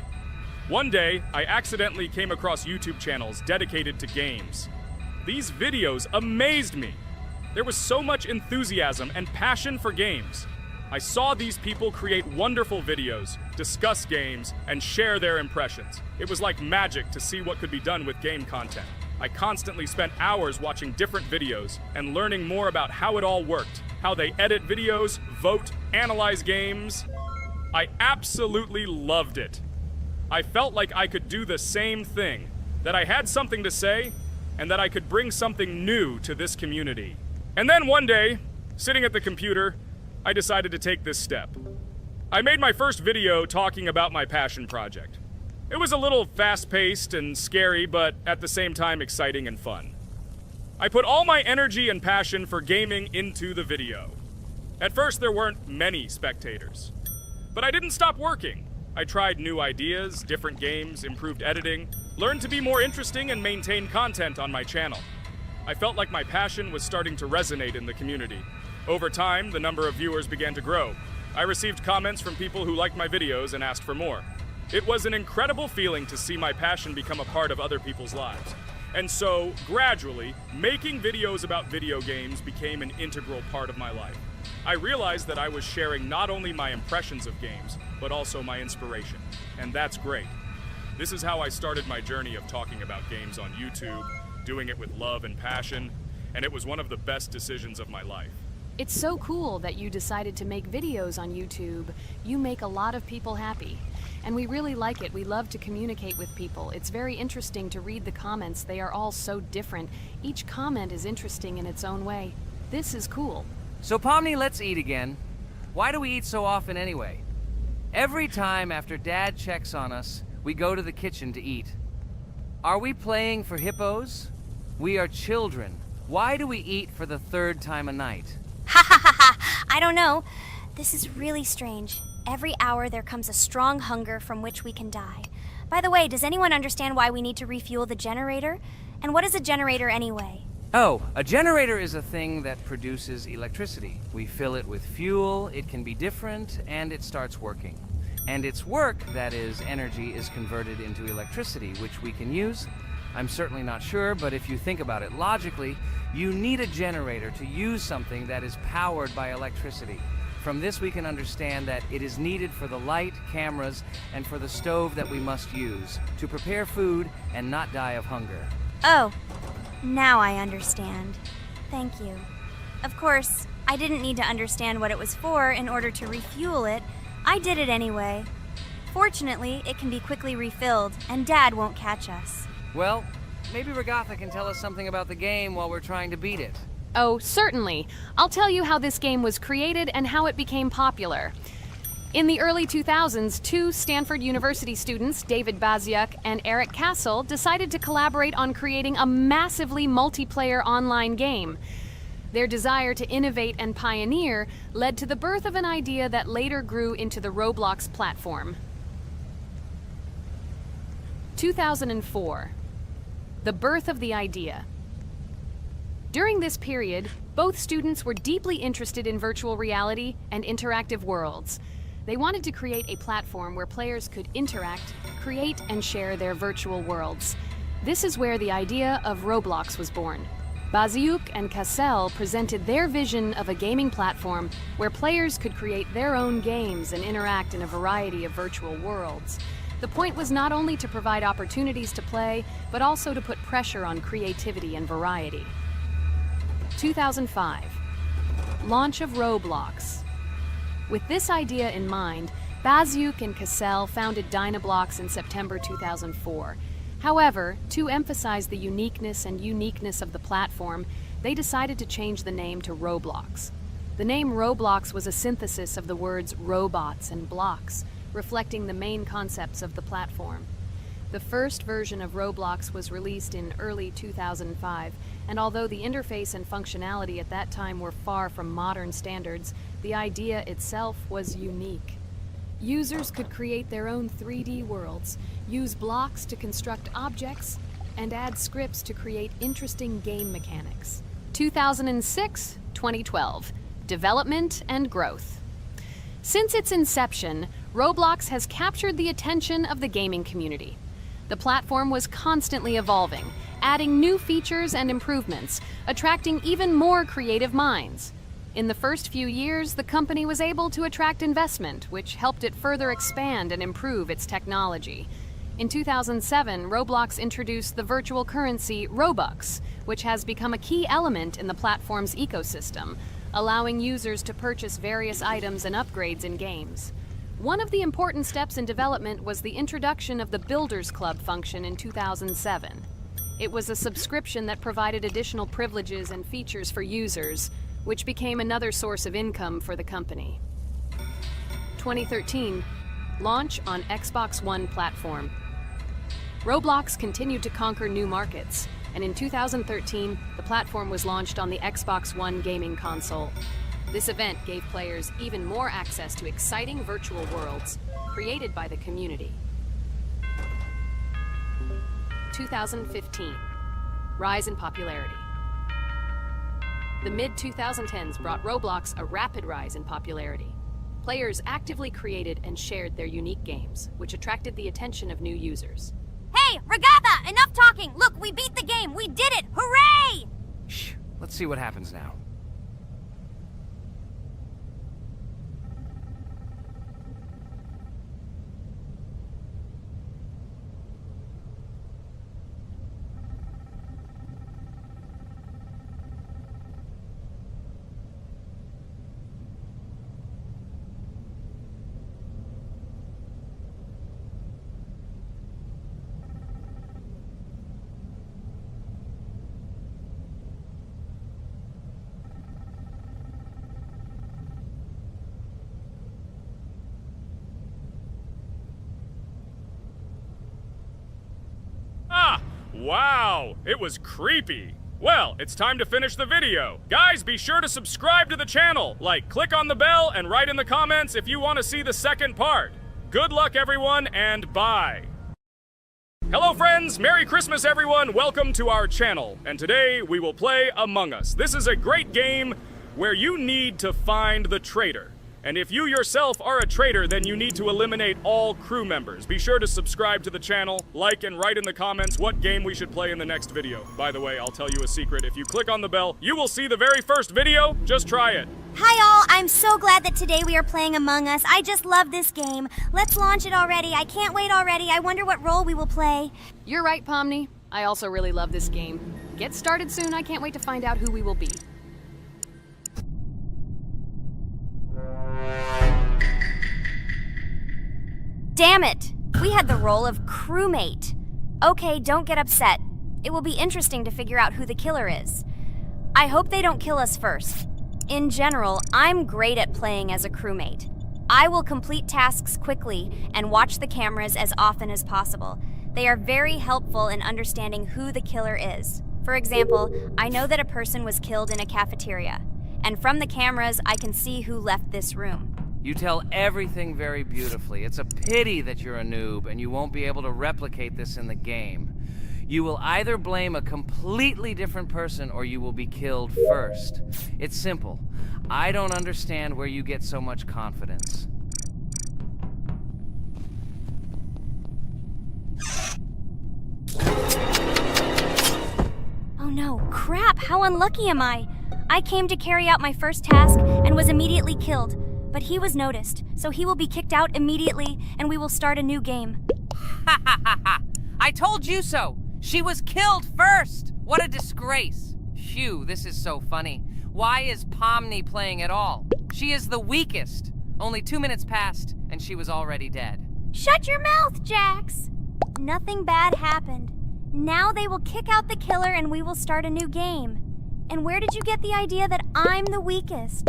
One day, I accidentally came across YouTube channels dedicated to games. These videos amazed me. There was so much enthusiasm and passion for games. I saw these people create wonderful videos, discuss games, and share their impressions. It was like magic to see what could be done with game content. I constantly spent hours watching different videos and learning more about how it all worked, how they edit videos, vote, analyze games. I absolutely loved it. I felt like I could do the same thing, that I had something to say, and that I could bring something new to this community. And then one day, sitting at the computer, I decided to take this step. I made my first video talking about my passion project. It was a little fast-paced and scary, but at the same time exciting and fun. I put all my energy and passion for gaming into the video. At first, there weren't many spectators. But I didn't stop working. I tried new ideas, different games, improved editing, learned to be more interesting, and maintain content on my channel. I felt like my passion was starting to resonate in the community. Over time, the number of viewers began to grow. I received comments from people who liked my videos and asked for more. It was an incredible feeling to see my passion become a part of other people's lives. And so, gradually, making videos about video games became an integral part of my life. I realized that I was sharing not only my impressions of games, but also my inspiration. And that's great. This is how I started my journey of talking about games on YouTube, doing it with love and passion, and it was one of the best decisions of my life. It's so cool that you decided to make videos on YouTube. You make a lot of people happy. And we really like it. We love to communicate with people. It's very interesting to read the comments. They are all so different. Each comment is interesting in its own way. This is cool. So Pomni, let's eat again. Why do we eat so often anyway? Every time after Dad checks on us, we go to the kitchen to eat. Are we playing for hippos? We are children. Why do we eat for the third time a night? Ha ha ha ha! I don't know. This is really strange. Every hour there comes a strong hunger from which we can die. By the way, does anyone understand why we need to refuel the generator? And what is a generator anyway? Oh, a generator is a thing that produces electricity. We fill it with fuel, it can be different, and it starts working. And its work, that is, energy, is converted into electricity, which we can use. I'm certainly not sure, but if you think about it logically, you need a generator to use something that is powered by electricity. From this we can understand that it is needed for the light, cameras, and for the stove that we must use, to prepare food and not die of hunger. Oh, now I understand. Thank you. Of course, I didn't need to understand what it was for in order to refuel it. I did it anyway. Fortunately, it can be quickly refilled, and Dad won't catch us. Well, maybe Regatha can tell us something about the game while we're trying to beat it. Oh, certainly. I'll tell you how this game was created and how it became popular. In the early 2000s, two Stanford University students, David Baziuk and Eric Castle, decided to collaborate on creating a massively multiplayer online game. Their desire to innovate and pioneer led to the birth of an idea that later grew into the Roblox platform. 2004. The birth of the idea. During this period, both students were deeply interested in virtual reality and interactive worlds. They wanted to create a platform where players could interact, create, and share their virtual worlds. This is where the idea of Roblox was born. Baziuk and Cassell presented their vision of a gaming platform where players could create their own games and interact in a variety of virtual worlds. The point was not only to provide opportunities to play, but also to put pressure on creativity and variety. 2005. Launch of Roblox. With this idea in mind, Baziuk and Cassell founded Dynablocks in September 2004. However, to emphasize the uniqueness of the platform, they decided to change the name to Roblox. The name Roblox was a synthesis of the words robots and blocks, reflecting the main concepts of the platform. The first version of Roblox was released in early 2005, and although the interface and functionality at that time were far from modern standards, the idea itself was unique. Users could create their own 3D worlds, use blocks to construct objects, and add scripts to create interesting game mechanics. 2006-2012. Development and growth. Since its inception, Roblox has captured the attention of the gaming community. The platform was constantly evolving, adding new features and improvements, attracting even more creative minds. In the first few years, the company was able to attract investment, which helped it further expand and improve its technology. In 2007, Roblox introduced the virtual currency Robux, which has become a key element in the platform's ecosystem, allowing users to purchase various items and upgrades in games. One of the important steps in development was the introduction of the Builders Club function in 2007. It was a subscription that provided additional privileges and features for users, which became another source of income for the company. 2013, launch on Xbox One platform. Roblox continued to conquer new markets, and in 2013, the platform was launched on the Xbox One gaming console. This event gave players even more access to exciting virtual worlds created by the community. 2015, rise in popularity. The mid-2010s brought Roblox a rapid rise in popularity. Players actively created and shared their unique games, which attracted the attention of new users. Hey, Regatha, enough talking! Look, we beat the game! We did it! Hooray! Shh, let's see what happens now. Wow, it was creepy. Well, it's time to finish the video. Guys, be sure to subscribe to the channel. Click on the bell and write in the comments if you want to see the second part. Good luck, everyone, and bye. Hello, friends. Merry Christmas, everyone. Welcome to our channel. And today we will play Among Us. This is a great game where you need to find the traitor. And if you yourself are a traitor, then you need to eliminate all crew members. Be sure to subscribe to the channel, like and write in the comments what game we should play in the next video. By the way, I'll tell you a secret. If you click on the bell, you will see the very first video. Just try it. Hi all, I'm so glad that today we are playing Among Us. I just love this game. Let's launch it already. I can't wait already. I wonder what role we will play. You're right, Pomni. I also really love this game. Get started soon. I can't wait to find out who we will be. Damn it! We had the role of crewmate. Okay, don't get upset. It will be interesting to figure out who the killer is. I hope they don't kill us first. In general, I'm great at playing as a crewmate. I will complete tasks quickly and watch the cameras as often as possible. They are very helpful in understanding who the killer is. For example, I know that a person was killed in a cafeteria, and from the cameras, I can see who left this room. You tell everything very beautifully. It's a pity that you're a noob and you won't be able to replicate this in the game. You will either blame a completely different person or you will be killed first. It's simple. I don't understand where you get so much confidence. Oh no, crap, how unlucky am I? I came to carry out my first task and was immediately killed. But he was noticed, so he will be kicked out immediately, and we will start a new game. Ha ha ha ha! I told you so! She was killed first! What a disgrace! Phew, this is so funny. Why is Pomni playing at all? She is the weakest. Only 2 minutes passed, and she was already dead. Shut your mouth, Jax! Nothing bad happened. Now they will kick out the killer and we will start a new game. And where did you get the idea that I'm the weakest?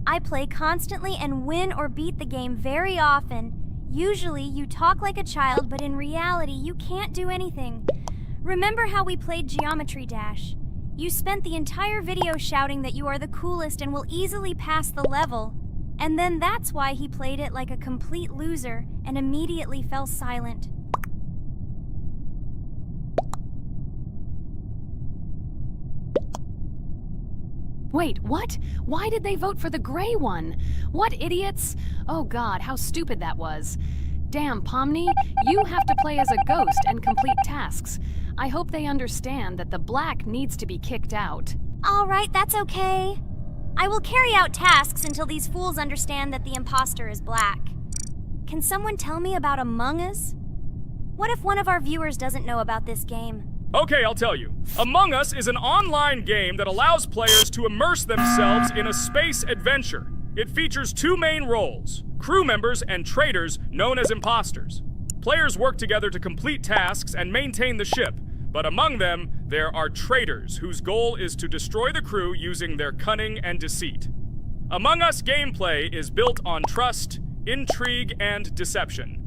I play constantly and win or beat the game very often. Usually you talk like a child, but in reality you can't do anything. Remember how we played Geometry Dash? You spent the entire video shouting that you are the coolest and will easily pass the level. And then that's why he played it like a complete loser and immediately fell silent. Wait, what? Why did they vote for the gray one? What idiots? Oh god, how stupid that was. Damn, Pomni, you have to play as a ghost and complete tasks. I hope they understand that the black needs to be kicked out. All right, that's okay. I will carry out tasks until these fools understand that the imposter is black. Can someone tell me about Among Us? What if one of our viewers doesn't know about this game? Okay, I'll tell you. Among Us is an online game that allows players to immerse themselves in a space adventure. It features two main roles, crew members and traitors known as imposters. Players work together to complete tasks and maintain the ship, but among them, there are traitors whose goal is to destroy the crew using their cunning and deceit. Among Us gameplay is built on trust, intrigue, and deception.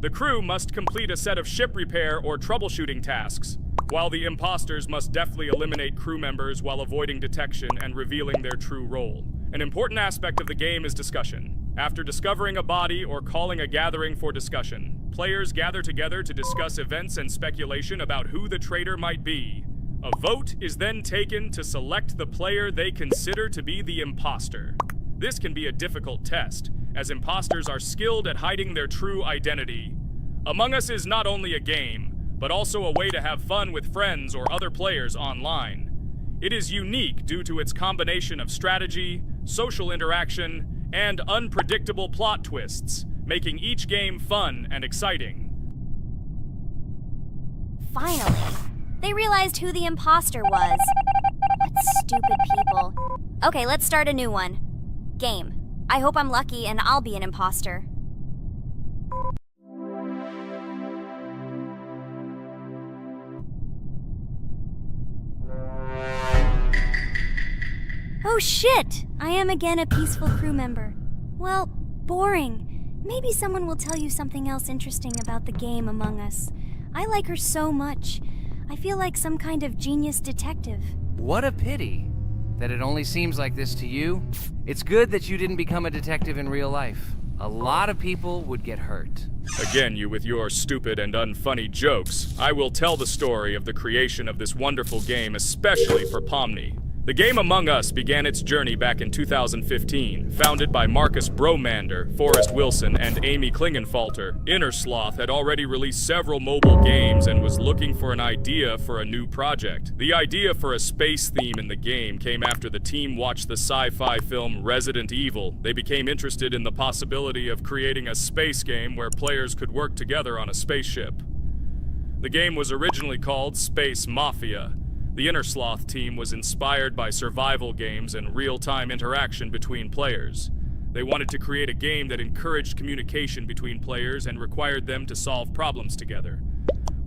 The crew must complete a set of ship repair or troubleshooting tasks, while the imposters must deftly eliminate crew members while avoiding detection and revealing their true role. An important aspect of the game is discussion. After discovering a body or calling a gathering for discussion, players gather together to discuss events and speculation about who the traitor might be. A vote is then taken to select the player they consider to be the imposter. This can be a difficult test, as imposters are skilled at hiding their true identity. Among Us is not only a game, but also a way to have fun with friends or other players online. It is unique due to its combination of strategy, social interaction, and unpredictable plot twists, making each game fun and exciting. Finally, they realized who the imposter was. What stupid people. Okay, let's start a new one. Game. I hope I'm lucky and I'll be an imposter. Oh shit! I am again a peaceful crew member. Well, boring. Maybe someone will tell you something else interesting about the game Among Us. I like her so much. I feel like some kind of genius detective. What a pity that it only seems like this to you. It's good that you didn't become a detective in real life. A lot of people would get hurt. Again, you with your stupid and unfunny jokes. I will tell the story of the creation of this wonderful game, especially for Pomni. The game Among Us began its journey back in 2015. Founded by Marcus Bromander, Forrest Wilson, and Amy Klingenfalter, Innersloth had already released several mobile games and was looking for an idea for a new project. The idea for a space theme in the game came after the team watched the sci-fi film Resident Evil. They became interested in the possibility of creating a space game where players could work together on a spaceship. The game was originally called Space Mafia. The Innersloth team was inspired by survival games and real-time interaction between players. They wanted to create a game that encouraged communication between players and required them to solve problems together.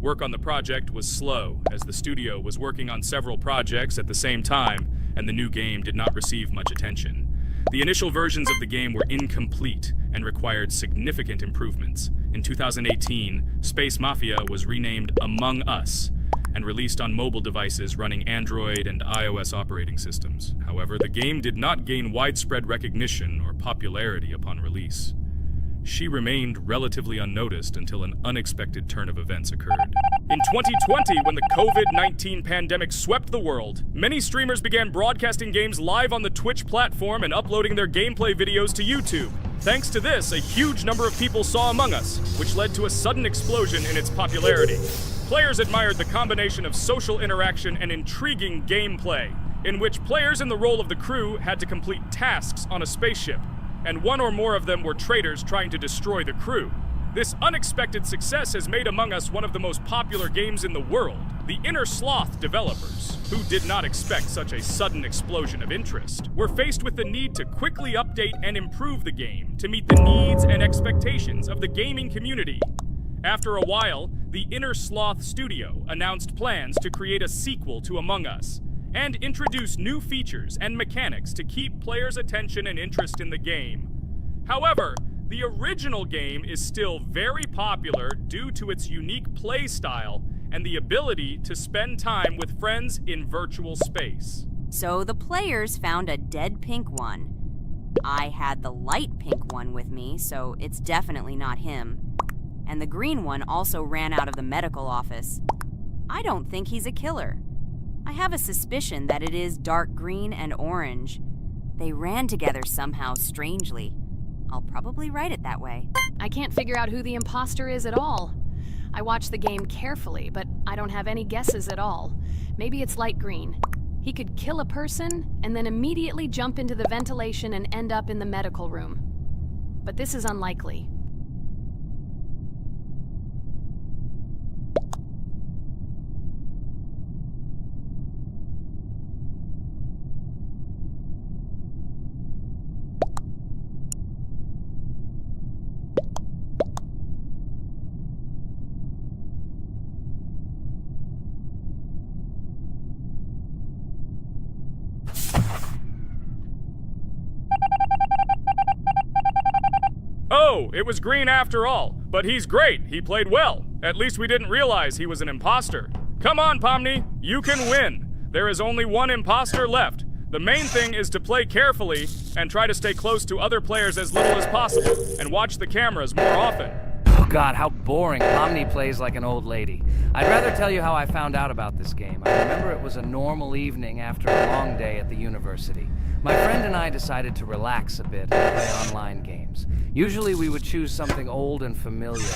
Work on the project was slow, as the studio was working on several projects at the same time, and the new game did not receive much attention. The initial versions of the game were incomplete and required significant improvements. In 2018, Space Mafia was renamed Among Us, and released on mobile devices running Android and iOS operating systems. However, the game did not gain widespread recognition or popularity upon release. She remained relatively unnoticed until an unexpected turn of events occurred. In 2020, when the COVID-19 pandemic swept the world, many streamers began broadcasting games live on the Twitch platform and uploading their gameplay videos to YouTube. Thanks to this, a huge number of people saw Among Us, which led to a sudden explosion in its popularity. Players admired the combination of social interaction and intriguing gameplay, in which players in the role of the crew had to complete tasks on a spaceship, and one or more of them were traitors trying to destroy the crew. This unexpected success has made Among Us one of the most popular games in the world. The Innersloth developers, who did not expect such a sudden explosion of interest, were faced with the need to quickly update and improve the game to meet the needs and expectations of the gaming community. After a while, the Inner Sloth Studio announced plans to create a sequel to Among Us and introduce new features and mechanics to keep players' attention and interest in the game. However, the original game is still very popular due to its unique play style and the ability to spend time with friends in virtual space. So the players found a dead pink one. I had the light pink one with me, so it's definitely not him. And the green one also ran out of the medical office. I don't think he's a killer. I have a suspicion that it is dark green and orange. They ran together somehow strangely. I'll probably write it that way. I can't figure out who the imposter is at all. I watched the game carefully, but I don't have any guesses at all. Maybe it's light green. He could kill a person and then immediately jump into the ventilation and end up in the medical room. But this is unlikely. Oh, it was green after all. But he's great. He played well. At least we didn't realize he was an imposter. Come on, Pomni. You can win. There is only one imposter left. The main thing is to play carefully and try to stay close to other players as little as possible and watch the cameras more often. Oh God, how boring. Pomni plays like an old lady. I'd rather tell you how I found out about this game. I remember it was a normal evening after a long day at the university. My friend and I decided to relax a bit and play online games. Usually we would choose something old and familiar,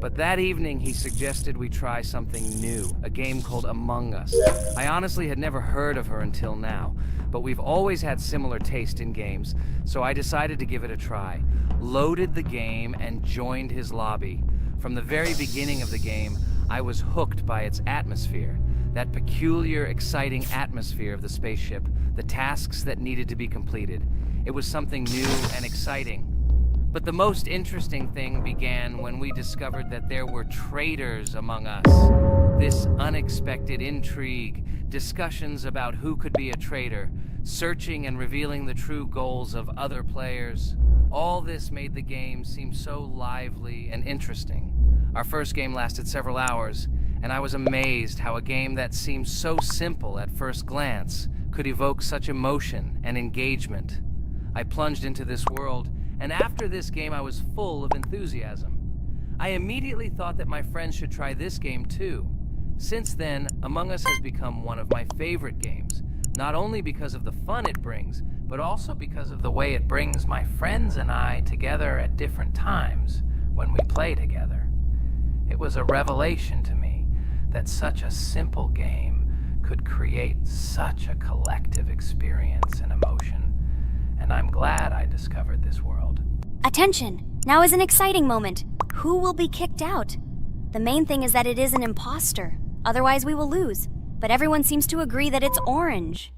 but that evening he suggested we try something new, a game called Among Us. I honestly had never heard of her until now, but we've always had similar taste in games, so I decided to give it a try. Loaded the game and joined his lobby. From the very beginning of the game, I was hooked by its atmosphere. That peculiar, exciting atmosphere of the spaceship, the tasks that needed to be completed. It was something new and exciting. But the most interesting thing began when we discovered that there were traitors among us. This unexpected intrigue, discussions about who could be a traitor, searching and revealing the true goals of other players. All this made the game seem so lively and interesting. Our first game lasted several hours, and I was amazed how a game that seemed so simple at first glance could evoke such emotion and engagement. I plunged into this world, and after this game I was full of enthusiasm. I immediately thought that my friends should try this game too. Since then, Among Us has become one of my favorite games, not only because of the fun it brings, but also because of the way it brings my friends and I together at different times when we play together. It was a revelation to me that such a simple game could create such a collective experience and emotion. And I'm glad I discovered this world. Attention! Now is an exciting moment. Who will be kicked out? The main thing is that it is an imposter. Otherwise we will lose. But everyone seems to agree that it's orange.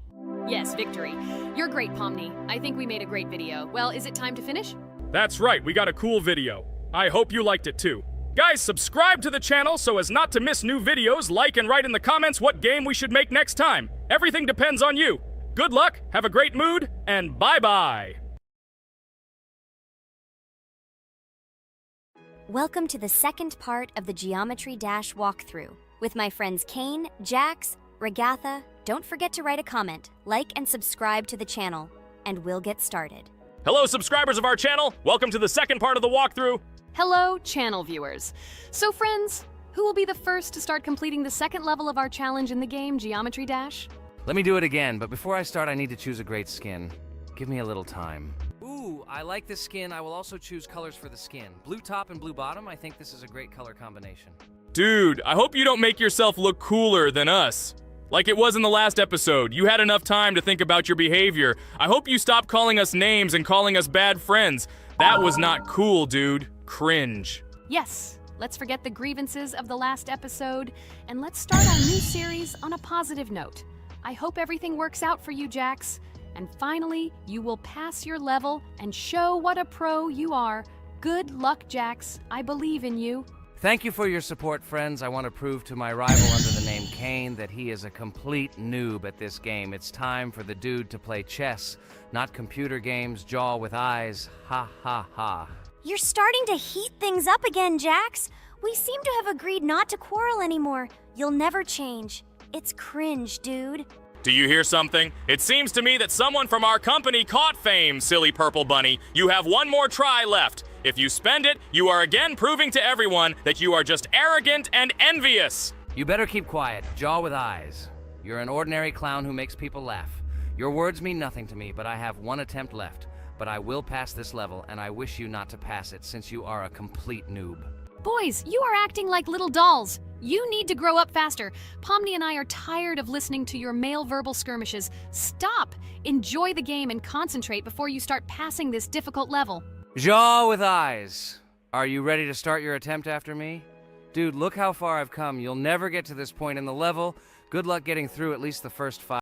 Yes, victory. You're great, Pomni. I think we made a great video. Well, is it time to finish? That's right, we got a cool video. I hope you liked it too. Guys, subscribe to the channel so as not to miss new videos, like and write in the comments what game we should make next time. Everything depends on you. Good luck, have a great mood, and bye-bye. Welcome to the second part of the Geometry Dash walkthrough. With my friends Kane, Jax, Regatha, don't forget to write a comment, like and subscribe to the channel, and we'll get started. Hello, subscribers of our channel. Welcome to the second part of the walkthrough. Hello, channel viewers. So friends, who will be the first to start completing the second level of our challenge in the game, Geometry Dash? Let me do it again, but before I start I need to choose a great skin. Give me a little time. Ooh, I like this skin. I will also choose colors for the skin. Blue top and blue bottom. I think this is a great color combination. Dude, I hope you don't make yourself look cooler than us. Like it was in the last episode. You had enough time to think about your behavior. I hope you stop calling us names and calling us bad friends. That was not cool, dude. Cringe. Yes, let's forget the grievances of the last episode, and let's start our new series on a positive note. I hope everything works out for you, Jax. And finally, you will pass your level and show what a pro you are. Good luck, Jax. I believe in you. Thank you for your support, friends. I want to prove to my rival under the name Kane that he is a complete noob at this game. It's time for the dude to play chess, not computer games, jaw with eyes. Ha ha ha. You're starting to heat things up again, Jax. We seem to have agreed not to quarrel anymore. You'll never change. It's cringe, dude. Do you hear something? It seems to me that someone from our company caught fame, silly purple bunny. You have one more try left. If you spend it, you are again proving to everyone that you are just arrogant and envious. You better keep quiet, jaw with eyes. You're an ordinary clown who makes people laugh. Your words mean nothing to me, but I have one attempt left. But I will pass this level, and I wish you not to pass it since you are a complete noob. Boys, you are acting like little dolls. You need to grow up faster. Pomni and I are tired of listening to your male verbal skirmishes. Stop! Enjoy the game and concentrate before you start passing this difficult level. Jaw with eyes. Are you ready to start your attempt after me? Dude, look how far I've come. You'll never get to this point in the level. Good luck getting through at least the first 5.